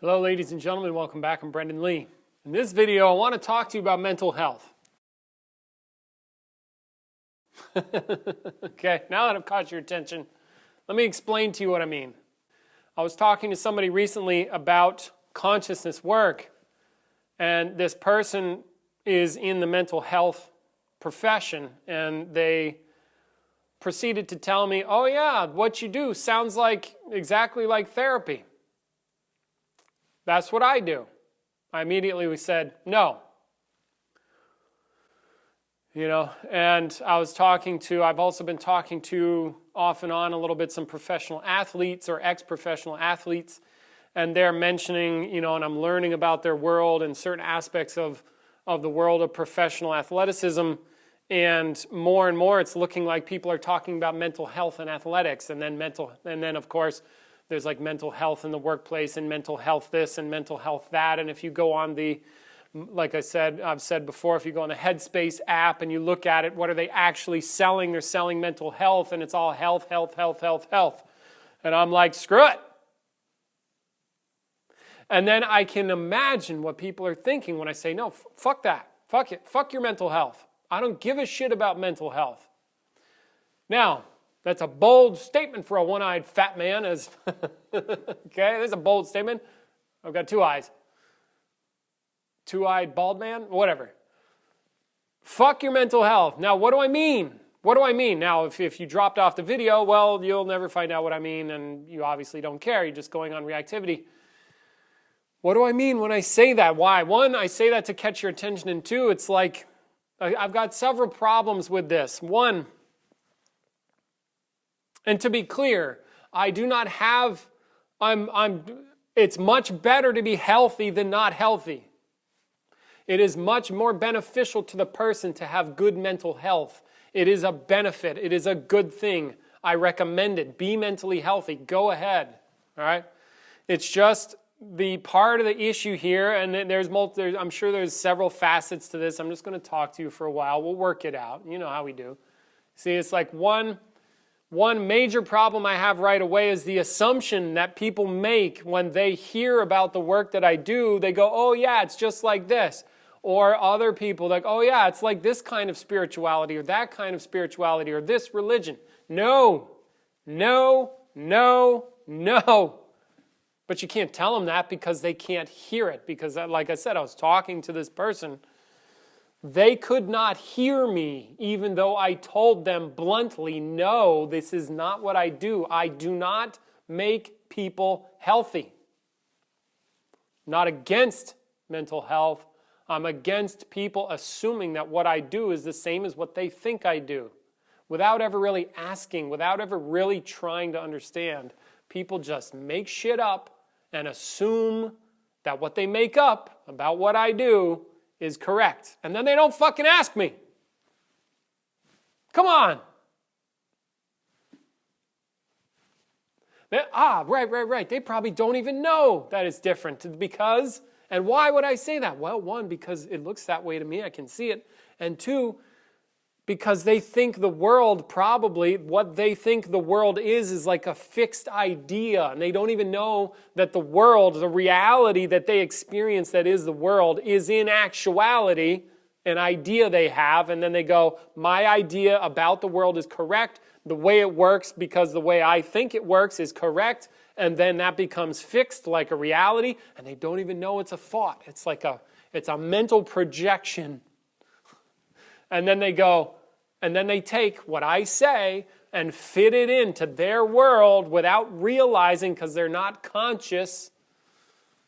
Hello ladies and gentlemen, welcome back. I'm Brendan Lee. In this video I want to talk to you about mental health. Okay, now that I've caught your attention, let me explain to you what I mean. I was talking to somebody recently about consciousness work, and this person is in the mental health profession, and they proceeded to tell me, oh yeah, what you do sounds like exactly like therapy. That's what I do. I immediately said, no. And I've also been talking to, off and on a little bit, some professional athletes or ex-professional athletes, and they're mentioning, and I'm learning about their world and certain aspects of the world of professional athleticism, and more it's looking like people are talking about mental health and athletics, and then of course, there's like mental health in the workplace and mental health this and mental health that. And if you go on I've said before, if you go on the Headspace app and you look at it, what are they actually selling? They're selling mental health, and it's all health. And I'm like, screw it. And then I can imagine what people are thinking when I say, no, fuck that. Fuck it. Fuck your mental health. I don't give a shit about mental health. Now, that's a bold statement for a one-eyed fat man. Okay, there's a bold statement. I've got two eyes. Two-eyed bald man? Whatever. Fuck your mental health. Now, what do I mean? What do I mean? Now, if you dropped off the video, well, you'll never find out what I mean, and you obviously don't care. You're just going on reactivity. What do I mean when I say that? Why? One, I say that to catch your attention, and two, it's like I've got several problems with this. One, and to be clear, I do not have, it's much better to be healthy than not healthy. It is much more beneficial to the person to have good mental health. It is a benefit. It is a good thing. I recommend it. Be mentally healthy. Go ahead. All right? It's just the part of the issue here, and I'm sure there's several facets to this. I'm just going to talk to you for a while. We'll work it out. You know how we do. See, it's like one major problem I have right away is the assumption that people make when they hear about the work that I do. They go, oh yeah, it's just like this. Or other people like, oh yeah, it's like this kind of spirituality or that kind of spirituality or this religion. No. But you can't tell them that because they can't hear it. Because like I said, I was talking to this person. They could not hear me, even though I told them bluntly, no, this is not what I do. I do not make people healthy. I'm not against mental health. I'm against people assuming that what I do is the same as what they think I do. Without ever really asking, without ever really trying to understand, people just make shit up and assume that what they make up about what I do is correct. And then they don't fucking ask me. Come on. Right. They probably don't even know that it's different because, and why would I say that? Well, one, because it looks that way to me, I can see it. And two, because they think the world what they think the world is like a fixed idea. And they don't even know that the world, the reality that they experience that is the world, is in actuality an idea they have. And then they go, my idea about the world is correct. The way it works, because the way I think it works is correct. And then that becomes fixed like a reality. And they don't even know it's a thought. It's a mental projection. And then they go, and then they take what I say and fit it into their world without realizing, because they're not conscious,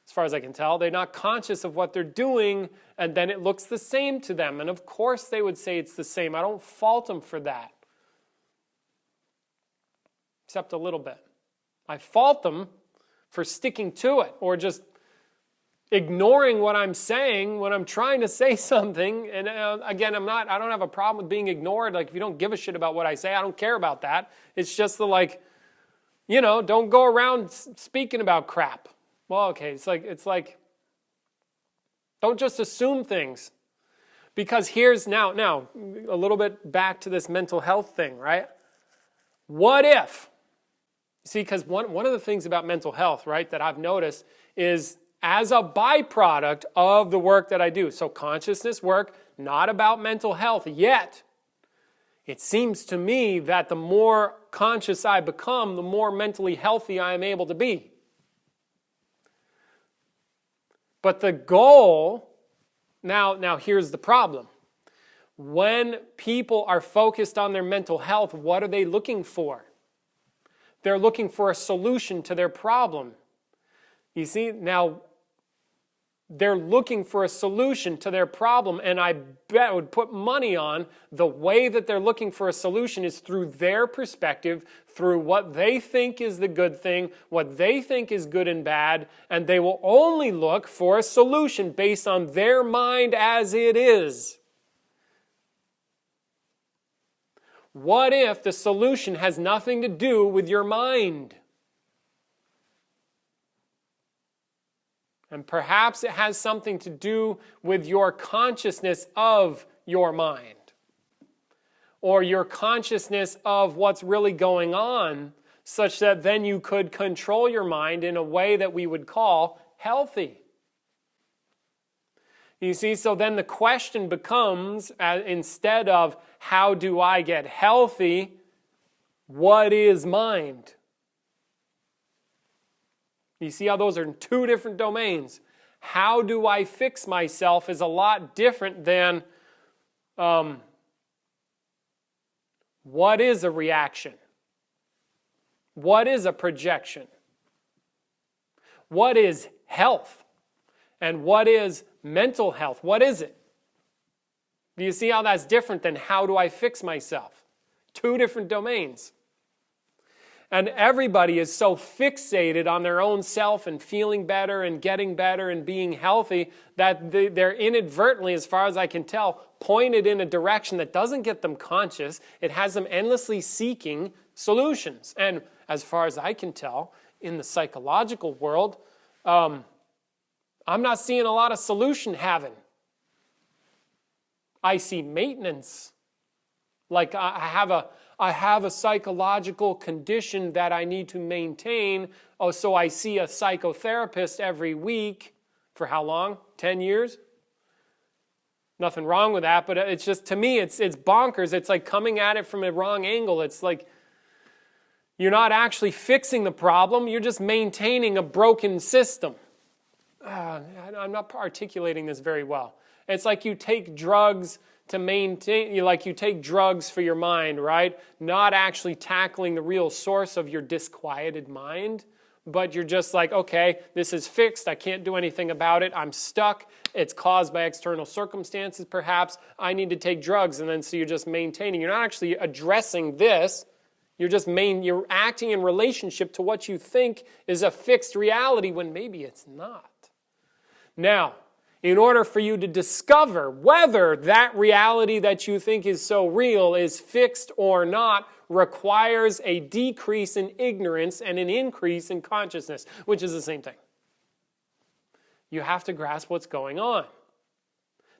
as far as I can tell, they're not conscious of what they're doing, and then it looks the same to them. And of course they would say it's the same. I don't fault them for that. Except a little bit. I fault them for sticking to it or just ignoring what I'm saying when I'm trying to say something. And again, I don't have a problem with being ignored. Like, if you don't give a shit about what I say, I don't care about that. It's just don't go around speaking about crap. Well, okay, it's like, don't just assume things. Because here's now a little bit back to this mental health thing, right? What if? See, because one of the things about mental health, right, that I've noticed is as a byproduct of the work that I do. So consciousness work, not about mental health yet. It seems to me that the more conscious I become, the more mentally healthy I am able to be. But the goal, now here's the problem. When people are focused on their mental health, what are they looking for? They're looking for a solution to their problem. You see, now they're looking for a solution to their problem, and I would put money on the way that they're looking for a solution is through their perspective, through what they think is the good thing, what they think is good and bad, and they will only look for a solution based on their mind as it is. What if the solution has nothing to do with your mind? And perhaps it has something to do with your consciousness of your mind, or your consciousness of what's really going on, such that then you could control your mind in a way that we would call healthy. You see, so then the question becomes, instead of how do I get healthy, what is mind? You see how those are two different domains. How do I fix myself is a lot different than what is a reaction? What is a projection? What is health? And what is mental health? What is it? Do you see how that's different than how do I fix myself? Two different domains. And everybody is so fixated on their own self and feeling better and getting better and being healthy that they're inadvertently, as far as I can tell, pointed in a direction that doesn't get them conscious. It has them endlessly seeking solutions. And as far as I can tell, in the psychological world, I'm not seeing a lot of solution having. I see maintenance. Like I have a psychological condition that I need to maintain. Oh, so I see a psychotherapist every week. For how long? 10 years? Nothing wrong with that, but it's just, to me, it's bonkers. It's like coming at it from a wrong angle. It's like you're not actually fixing the problem. You're just maintaining a broken system. I'm not articulating this very well. It's like you take drugs to maintain, you take drugs for your mind, right? Not actually tackling the real source of your disquieted mind, but you're just like, okay, this is fixed. I can't do anything about it. I'm stuck. It's caused by external circumstances, perhaps. I need to take drugs. And then so you're just maintaining. You're not actually addressing this. You're acting in relationship to what you think is a fixed reality when maybe it's not. Now, in order for you to discover whether that reality that you think is so real is fixed or not requires a decrease in ignorance and an increase in consciousness, which is the same thing. You have to grasp what's going on.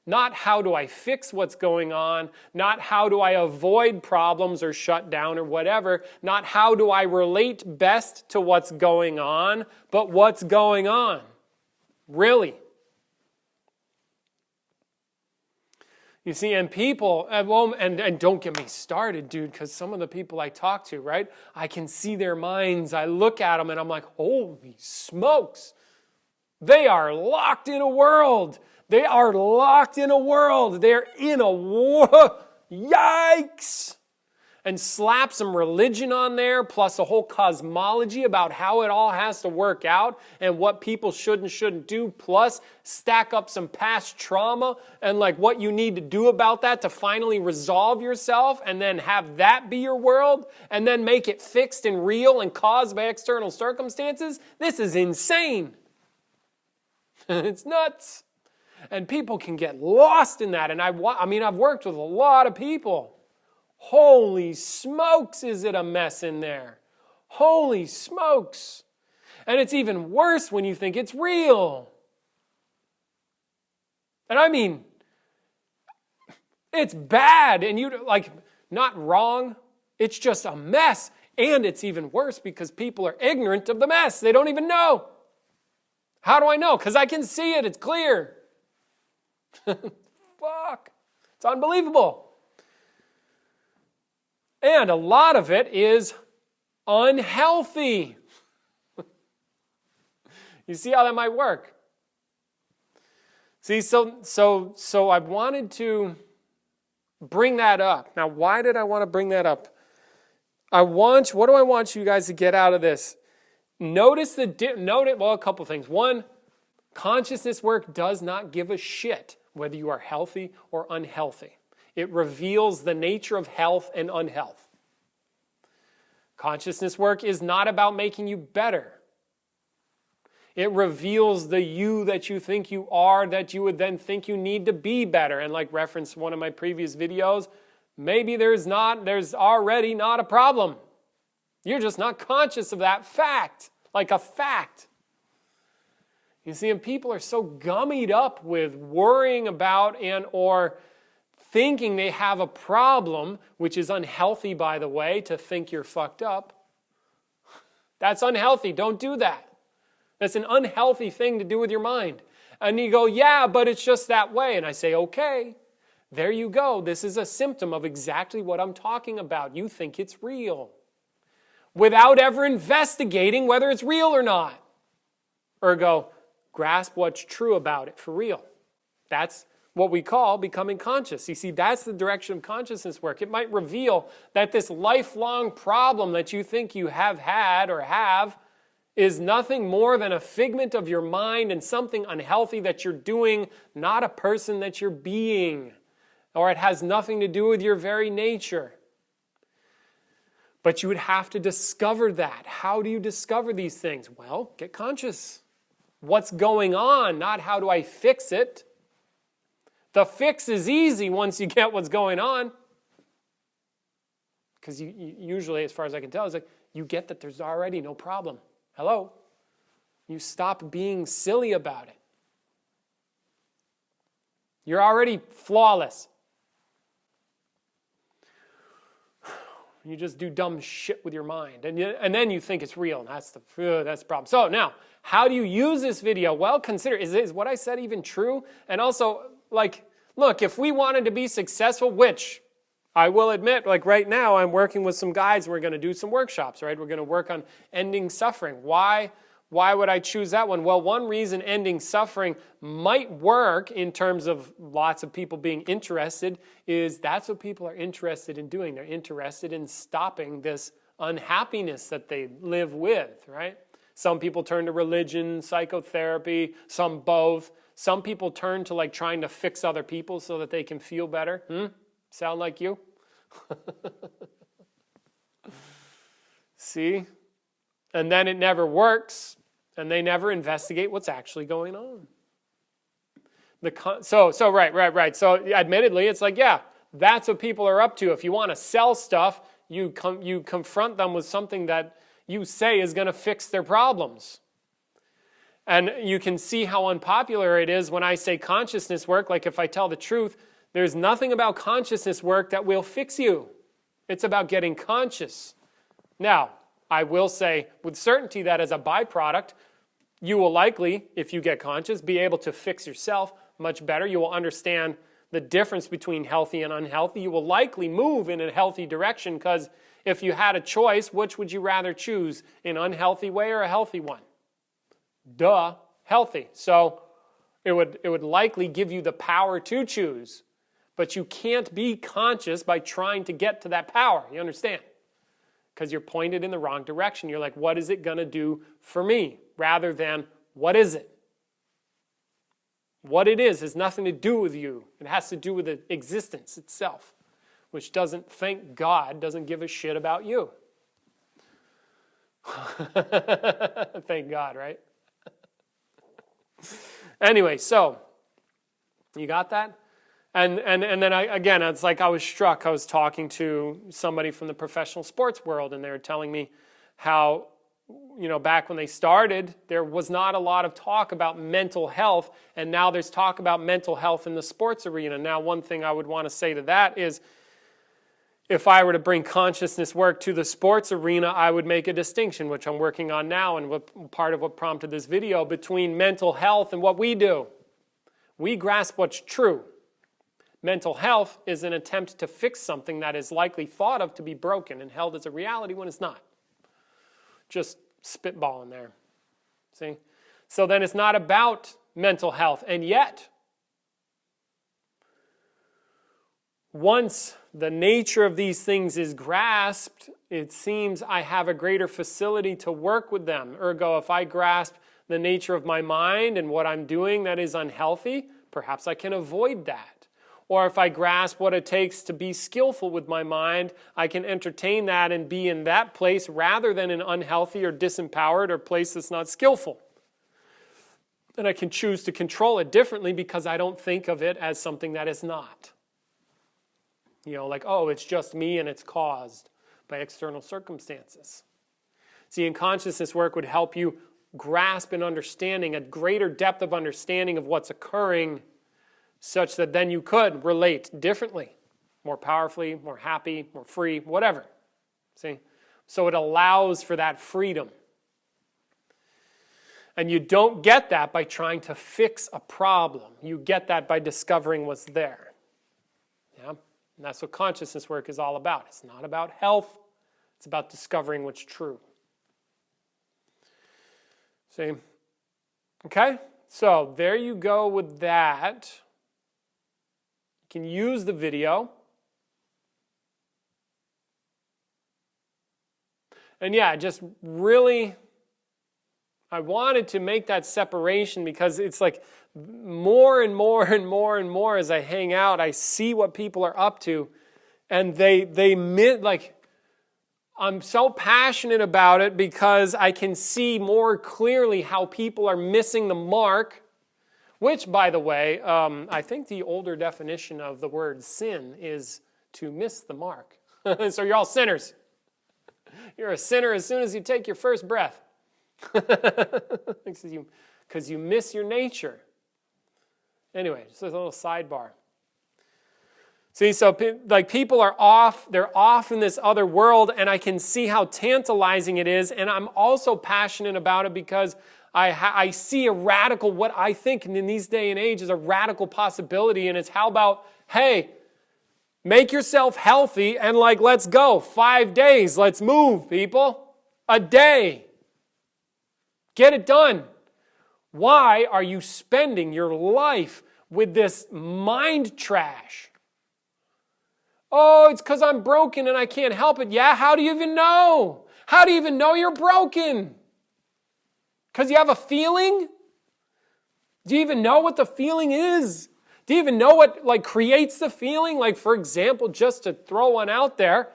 Not how do I fix what's going on, not how do I avoid problems or shut down or whatever, not how do I relate best to what's going on, but what's going on. Really. You see, and people, and don't get me started, dude, because some of the people I talk to, right, I can see their minds. I look at them and I'm like, holy smokes. They are locked in a world. They are locked in a world. They're in a war. Yikes. And slap some religion on there, plus a whole cosmology about how it all has to work out and what people should and shouldn't do, plus stack up some past trauma and like what you need to do about that to finally resolve yourself, and then have that be your world, and then make it fixed and real and caused by external circumstances. This is insane. It's nuts. And people can get lost in that. And I've worked with a lot of people. Holy smokes, is it a mess in there? Holy smokes. And it's even worse when you think it's real. And I mean, it's bad, and not wrong. It's just a mess. And it's even worse because people are ignorant of the mess. They don't even know. How do I know? Because I can see it. It's clear. Fuck. It's unbelievable. And a lot of it is unhealthy. You see how that might work? See, so I wanted to bring that up. Now, why did I want to bring that up? What do I want you guys to get out of this? Notice a couple things. One, consciousness work does not give a shit whether you are healthy or unhealthy. It reveals the nature of health and unhealth. Consciousness work is not about making you better. It reveals the you that you think you are, that you would then think you need to be better. And like referenced one of my previous videos, maybe there's already not a problem. You're just not conscious of that fact, like a fact. You see, and people are so gummied up with worrying about and or thinking they have a problem, which is unhealthy, by the way, to think you're fucked up. That's unhealthy. Don't do that. That's an unhealthy thing to do with your mind. And you go, yeah, but it's just that way. And I say, okay, there you go. This is a symptom of exactly what I'm talking about. You think it's real without ever investigating whether it's real or not. Ergo, grasp what's true about it for real. That's what we call becoming conscious. You see, that's the direction of consciousness work. It might reveal that this lifelong problem that you think you have had or have is nothing more than a figment of your mind and something unhealthy that you're doing, not a person that you're being. Or it has nothing to do with your very nature. But you would have to discover that. How do you discover these things? Well, get conscious. What's going on, not how do I fix it. The fix is easy once you get what's going on. Because you usually, as far as I can tell, it's like you get that there's already no problem. Hello? You stop being silly about it. You're already flawless. You just do dumb shit with your mind. And then you think it's real. And that's the problem. So now, how do you use this video? Well, consider, is what I said even true? And also, look, if we wanted to be successful, which I will admit, right now, I'm working with some guys. We're going to do some workshops, right? We're going to work on ending suffering. Why would I choose that one? Well, one reason ending suffering might work in terms of lots of people being interested is that's what people are interested in doing. They're interested in stopping this unhappiness that they live with, right? Some people turn to religion, psychotherapy, some both. Some people turn to trying to fix other people so that they can feel better. Sound like you? See? And then it never works, and they never investigate what's actually going on. Right. So admittedly, it's that's what people are up to. If you want to sell stuff, you confront them with something that you say is going to fix their problems. And you can see how unpopular it is when I say consciousness work. If I tell the truth, there's nothing about consciousness work that will fix you. It's about getting conscious. Now, I will say with certainty that as a byproduct, you will likely, if you get conscious, be able to fix yourself much better. You will understand the difference between healthy and unhealthy. You will likely move in a healthy direction because if you had a choice, which would you rather choose? An unhealthy way or a healthy one? Duh, healthy. So it would likely give you the power to choose. But you can't be conscious by trying to get to that power. You understand? Because you're pointed in the wrong direction. You're like, what is it going to do for me? Rather than, what is it? What it is has nothing to do with you. It has to do with the existence itself, which doesn't, thank God, doesn't give a shit about you. Thank God, right? Anyway, so, you got that? And then it's I was struck. I was talking to somebody from the professional sports world, and they were telling me how, back when they started, there was not a lot of talk about mental health, and now there's talk about mental health in the sports arena. Now, one thing I would want to say to that is, if I were to bring consciousness work to the sports arena, I would make a distinction, which I'm working on now and part of what prompted this video, between mental health and what we do. We grasp what's true. Mental health is an attempt to fix something that is likely thought of to be broken and held as a reality when it's not. Just spitballing there. See? So then it's not about mental health. And yet, once the nature of these things is grasped, it seems I have a greater facility to work with them. Ergo, if I grasp the nature of my mind and what I'm doing that is unhealthy, perhaps I can avoid that. Or if I grasp what it takes to be skillful with my mind, I can entertain that and be in that place rather than an unhealthy or disempowered or place that's not skillful. And I can choose to control it differently because I don't think of it as something that is not. You know, like, oh, it's just me and it's caused by external circumstances. See, and consciousness work would help you grasp an understanding, a greater depth of understanding of what's occurring, such that then you could relate differently, more powerfully, more happy, more free, whatever. See? So it allows for that freedom. And you don't get that by trying to fix a problem. You get that by discovering what's there. Yeah? And that's what consciousness work is all about. It's not about health. It's about discovering what's true. See? Okay? So there you go with that. You can use the video. And yeah, just really, I wanted to make that separation because it's like more and more and more and more as I hang out, I see what people are up to, and I'm so passionate about it because I can see more clearly how people are missing the mark, which, by the way, I think the older definition of the word sin is to miss the mark. So you're all sinners. You're a sinner as soon as you take your first breath. Because you miss your nature. Anyway, just a little sidebar. See, so like people are off, they're off in this other world, and I can see how tantalizing it is, and I'm also passionate about it because I see a radical, what I think in these day and age is a radical possibility, and it's how about, hey, make yourself healthy and let's go. 5 days, let's move, people. A day. Get it done. Why are you spending your life with this mind trash? Oh, it's because I'm broken and I can't help it. Yeah, how do you even know? How do you even know you're broken? Because you have a feeling? Do you even know what the feeling is? Do you even know what creates the feeling? For example, just to throw one out there,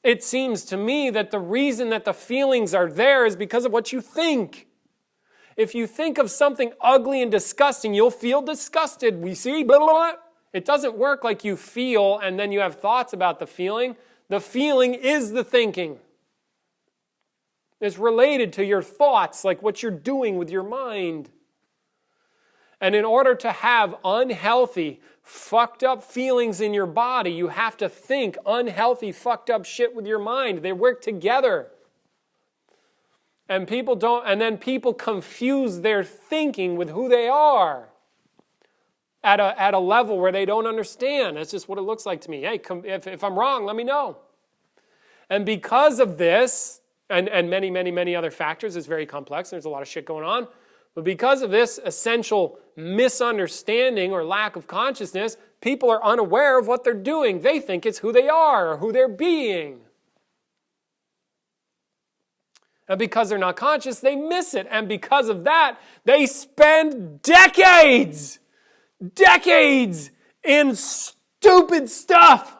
it seems to me that the reason that the feelings are there is because of what you think. If you think of something ugly and disgusting, you'll feel disgusted. We see, blah, blah, blah. It doesn't work like you feel and then you have thoughts about the feeling. The feeling is the thinking. It's related to your thoughts, like what you're doing with your mind. And in order to have unhealthy, fucked up feelings in your body, you have to think unhealthy, fucked up shit with your mind. They work together. And then people confuse their thinking with who they are at a level where they don't understand. That's just what it looks like to me. Hey, if I'm wrong, let me know. And because of this, and many, many, many other factors, it's very complex. There's a lot of shit going on. But because of this essential misunderstanding or lack of consciousness, people are unaware of what they're doing. They think it's who they are or who they're being. And because they're not conscious, they miss it. And because of that, they spend decades in stupid stuff.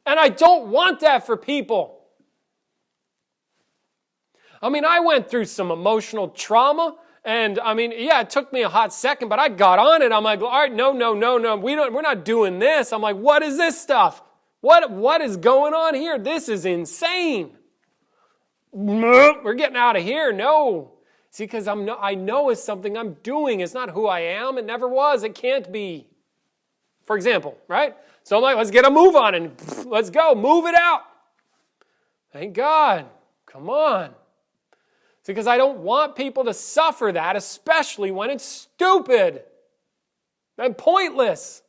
And I don't want that for people. I went through some emotional trauma. And it took me a hot second, but I got on it. I'm like, all right, no. We're not doing this. I'm like, what is this stuff? What is going on here? This is insane. We're getting out of here. No. See, because I know it's something I'm doing. It's not who I am. It never was. It can't be. for example, right? So I'm like, let's get a move on and let's go, move it out. Thank God. Come on. It's because I don't want people to suffer that, especially when it's stupid and pointless.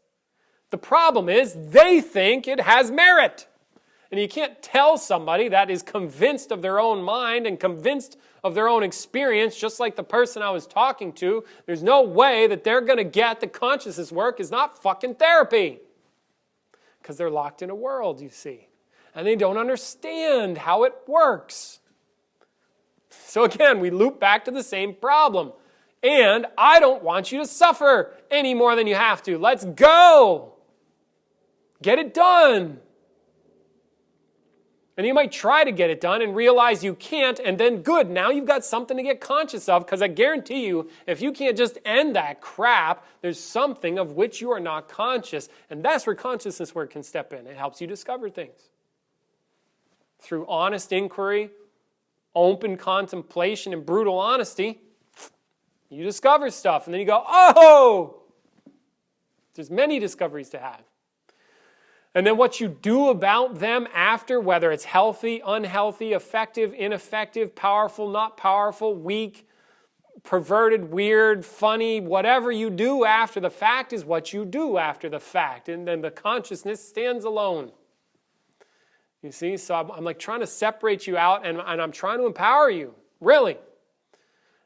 The problem is they think it has merit. And you can't tell somebody that is convinced of their own mind and convinced of their own experience, just like the person I was talking to. There's no way that they're going to get that consciousness work is not fucking therapy. Because they're locked in a world, you see. And they don't understand how it works. So again, we loop back to the same problem. And I don't want you to suffer any more than you have to. Let's go. Get it done. And you might try to get it done and realize you can't, and then good, now you've got something to get conscious of, because I guarantee you, if you can't just end that crap, there's something of which you are not conscious, and that's where consciousness work can step in. It helps you discover things. Through honest inquiry, open contemplation, and brutal honesty, you discover stuff, and then you go, oh! There's many discoveries to have. And then what you do about them after, whether it's healthy, unhealthy, effective, ineffective, powerful, not powerful, weak, perverted, weird, funny, whatever you do after the fact is what you do after the fact. And then the consciousness stands alone. You see? So I'm like trying to separate you out, and I'm trying to empower you. Really.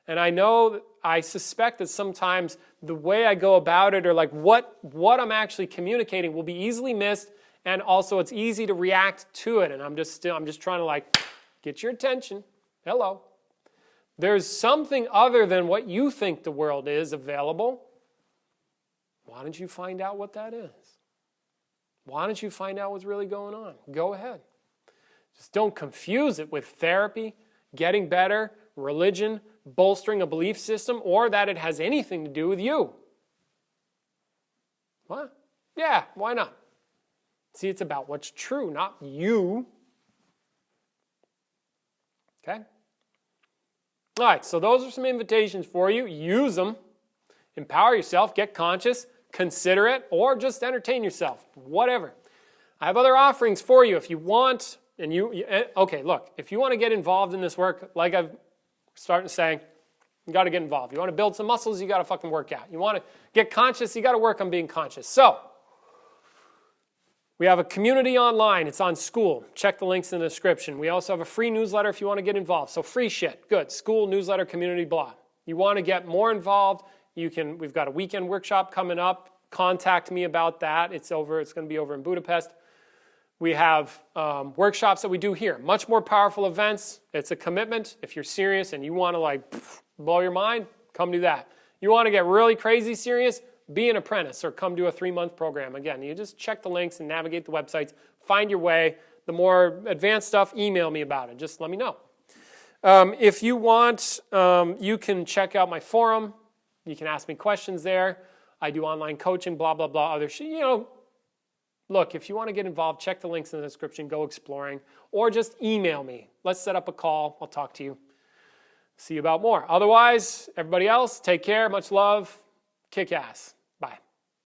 And I suspect that sometimes the way I go about it, or like what I'm actually communicating, will be easily missed, and also it's easy to react to it. And I'm just trying to like get your attention. Hello. There's something other than what you think the world is available. Why don't you find out what that is? Why don't you find out what's really going on? Go ahead. Just don't confuse it with therapy, getting better, religion, bolstering a belief system, or that it has anything to do with you. What? Yeah, why not? See, it's about what's true, not you. Okay? All right, so those are some invitations for you. Use them. Empower yourself. Get conscious. Consider it. Or just entertain yourself. Whatever. I have other offerings for you if you want. Okay, look. If you want to get involved in this work, like I've started saying, you got to get involved. You want to build some muscles, you got to fucking work out. You want to get conscious, you got to work on being conscious. So, we have a community online. It's on School. Check the links in the description. We also have a free newsletter if you want to get involved. So free shit. Good. School, newsletter, community, blah. You want to get more involved, we've got a weekend workshop coming up. Contact me about that. It's going to be over in Budapest. We have workshops that we do here. Much more powerful events. It's a commitment. If you're serious and you want to blow your mind, come do that. You want to get really crazy serious? Be an apprentice or come do a 3-month program. Again, you just check the links and navigate the websites. Find your way. The more advanced stuff, email me about it. Just let me know. If you want, you can check out my forum. You can ask me questions there. I do online coaching, blah, blah, blah, other shit. Look, if you want to get involved, check the links in the description. Go exploring. Or just email me. Let's set up a call. I'll talk to you. See you about more. Otherwise, everybody else, take care. Much love. Kick ass.